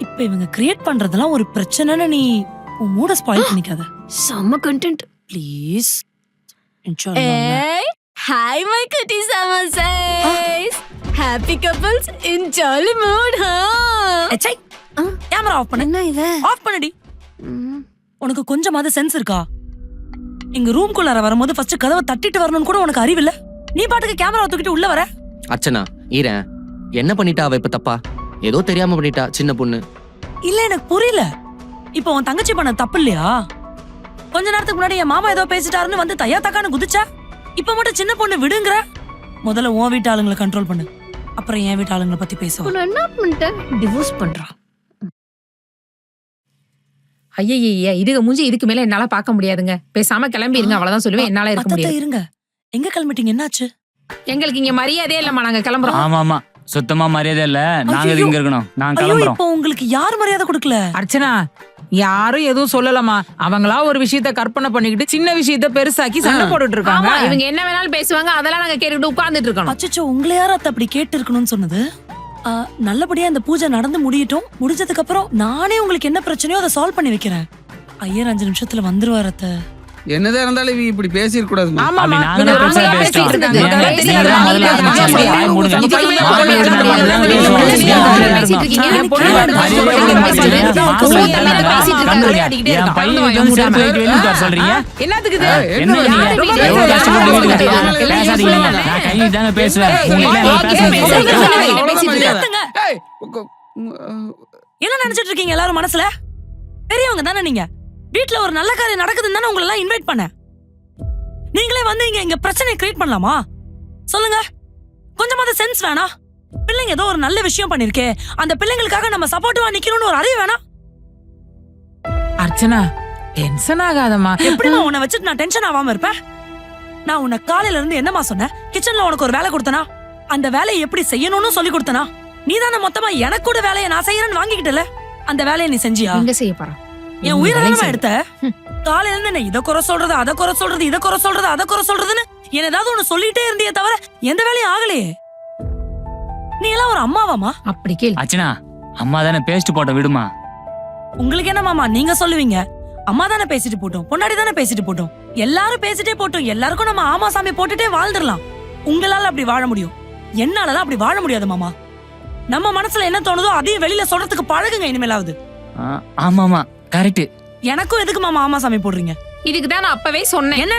இப்ப இவங்க கிரியேட் பண்றதெல்லாம் ஒரு பிரச்சனைன்னு நீ உன் மூட ஸ்பாயில் பண்ணிக்காத செம்ம கண்டென்ட். ப்ளீஸ். ஏய் ஹாய் மை குட்டி சமசைஸ். ஹாப்பி கப்பிள்ஸ் இன் ஜாலி மூட். கேமரா ஆஃப் பண்ணு. என்ன இது? ஆஃப் பண்ணுடி. உனக்கு கொஞ்சமாவது சென்ஸ் இருக்கா? எங்க ரூம் குள்ளார வரும்போது ஃபர்ஸ்ட் கதவை தட்டிட்டு வரணும்னு கூட உனக்கு அறிவில்ல. நீ பாட்டுக்கு கேமரா தூக்கிட்டு உள்ள வர. அர்ச்சனா ஈரன் என்ன பண்ணிட்டா அவ இப்ப தப்பா? ஏதோ தெரியாம பண்ணிட்டா சின்ன பொண்ணு. இல்ல எனக்கு புரியல. இப்போ உன் தங்கச்சி பண்ண தப்பு இல்லையா? கொஞ்ச நேரத்துக்கு முன்னாடி என் மாமா ஏதோ பேசிட்டாருன்னு வந்து தையா தக்கான்னு குதிச்சா. இப்ப மட்டும் சின்ன பொண்ணு விடுங்கற. முதல்ல உன் வீட்டு ஆளுங்களை கண்ட்ரோல் பண்ணு. அப்புறம் என் வீட்டு ஆளுங்களை பத்தி பேசுவோம். நான் என்ன பண்ணிட்டேன்? டிவோர்ஸ் பண்றான். ஐயய்ய இதுக்கு மூஞ்சி இதுக்கு மேல என்னால பார்க்க முடியாதுங்க. பேசாம கிளம்பி இருங்க, அவ்வளவுதான் சொல்லுவேன். என்னால இருக்க முடியாது. இருங்க. எங்க கிளம்பிட்டீங்க? என்னாச்சு? எங்களுக்கு இங்க மரியாதையே இல்லம்மா, நாங்க கிளம்புறோம். ஆமா ஆமா சுத்தமா மரியாதை இல்ல. நாங்க ஐயோ. இங்க இருக்கணும். நாங்க ஐயோ, கிளம்புறோம். இப்போ உங்களுக்கு யார் மரியாதை கொடுக்கல? அர்ச்சனா யாரும் எதுவும் சொல்லலமா. அவங்களா ஒரு விஷயத்த கற்பனை பண்ணிக்கிட்டு சின்ன விஷயத்த பெருசாக்கி சண்டை போட்டுட்டு இருக்காங்க. ஆமா, இவங்க என்ன வேணாலும் பேசுவாங்க, அதெல்லாம் நாங்க கேட்டுட்டு உட்கார்ந்துட்டு இருக்கணும். அச்சச்சோ, உங்களை யாரும் அத்தை அப்படி கேட்டு இருக்கணும்னு சொன்னது? நல்லபடியா இந்த பூஜை நடந்து முடியட்டும். முடிஞ்சதுக்கு அப்புறம் நானே உங்களுக்கு என்ன பிரச்சனையோ அதை சால்வ் பண்ணி வைக்கிறேன். ஐயர் 5 நிமிஷத்துல வந்துருவாரு அத்தை. என்னதான் இருந்தாலும் இவ இப்படி பேசிட கூடாது. ஆமாமா, அப்படி நாங்க இவங்க தான் ஆம்பளையா பேசிட்டு பேசிட்டு இருக்கோம். இருக்காங்க. நீங்க தெரியாதா? தான் முதல்ல நீங்க ஆரம்பிச்சு தான் வாய் மூடுங்க. நீங்க தான் மாப்பிள்ளை மாப்பிள்ளை வீட்டுல வீட்டுல தான் பேசுவாங்க. பேசுவாங்க. பேசிட்டு இருக்கீங்க. என் பொண்ணு வந்து மரியாதை சொல்றாங்க. கொடுங்க. பேசிட்டு மாப்பிள்ளை இருக்காங்க. வீட்டுல தான் பேசிட்டு இருக்காங்க. கண்ணுல விளையாடிக்கிட்டே என் இருக்கான். பையன் கலந்து வந்து வாங்க, சேர்த்து முடியாம. வெளியிட்டு வர சொல்றீங்க? என்னத்துக்கு இது? என்ன நீங்க யாரு வீட்டுல எவ்வளவு கஷ்டப்பட்டு யாரு இருக்கீங்க? வீட்டுல பேசாதீங்க. நான் கை தாங்க பேசுவேன். உங்க வீட்டுல பேசுங்க. என்ன நினைச்சிட்டு இருக்கீங்க எல்லாரும் மனசுல? பெரியவங்க தானே நீங்க. வீட்ல ஒரு நல்ல காரியம் நடக்குதுன்னு தானே உங்களை எல்லாம் இன்வைட் பண்ண. நீங்களே வந்து இங்க பிரச்சனை கிரியேட் பண்ணலாமா? சொல்லுங்க. கொஞ்சமாவது சென்ஸ் வேணா? பிள்ளைங்க ஏதோ ஒரு நல்ல விஷயம் பண்ணிருக்கே, அந்த பிள்ளைங்களுக்காக நம்ம சப்போர்ட்டிவா நிக்கணும்னு ஒரு அறிவு வேணா? அர்ச்சனா டென்ஷன் ஆகாதம்மா. எப்படிமா உன்னை வச்சுட்டு நான் டென்ஷன் ஆகாம இருப்பேன்? நான் உன்னை காலையில இருந்து என்னமா சொன்னேன்? கிச்சன்ல உனக்கு ஒரு வேலை கொடுத்தனா? அந்த வேலையை எப்படி செய்யணும்னு சொல்லி கொடுத்தனா? நீ தானே மொத்தமா எனக்கு கூட வேலையை நான் செய்யறேன்னு வாங்கிக்கிட்டல. அந்த வேலையை நீ செஞ்சியா? இங்க செய்ய போறோம். என் உயிரிழமா எடுத்த. காலையில இருந்து என்ன இதை குறை சொல்றது, அதை குறை சொல்றது, இதை குறை சொல்றது, அதை குறை சொல்றதுன்னு என்ன ஏதாவது ஒண்ணு சொல்லிட்டே இருந்தியே தவிர எந்த வேலையும் ஆகலையே. நீ எல்லாம் ஒரு அம்மாவாமா? அப்படி கேள். அச்சனா அம்மா தானே பேஸ்ட் போட்ட விடுமா. உங்களுக்கு என்ன மாமா நீங்க சொல்லுவீங்க? அம்மா தானே பேசிட்டு போட்டோம், பொன்னாடி தானே பேசிட்டு போட்டோம், எல்லாரும் பேசிட்டே போட்டோம். எல்லாருக்கும் நம்ம ஆமா சாமி போட்டுட்டே வாழ்ந்துடலாம். உங்களால அப்படி வாழ முடியும், என்னாலதான் அப்படி வாழ முடியாது மாமா. நம்ம மனசுல என்ன தோணுதோ அதையும் வெளியில சொல்றதுக்கு பழகுங்க இனிமேலாவது. ஆமாமா கரெக்ட். எனக்கும் எதுக்கு மாமா ஆமா சாமி போடுறீங்க? இதுக்கு தான் நான் அப்பவே சொன்னேன். என்ன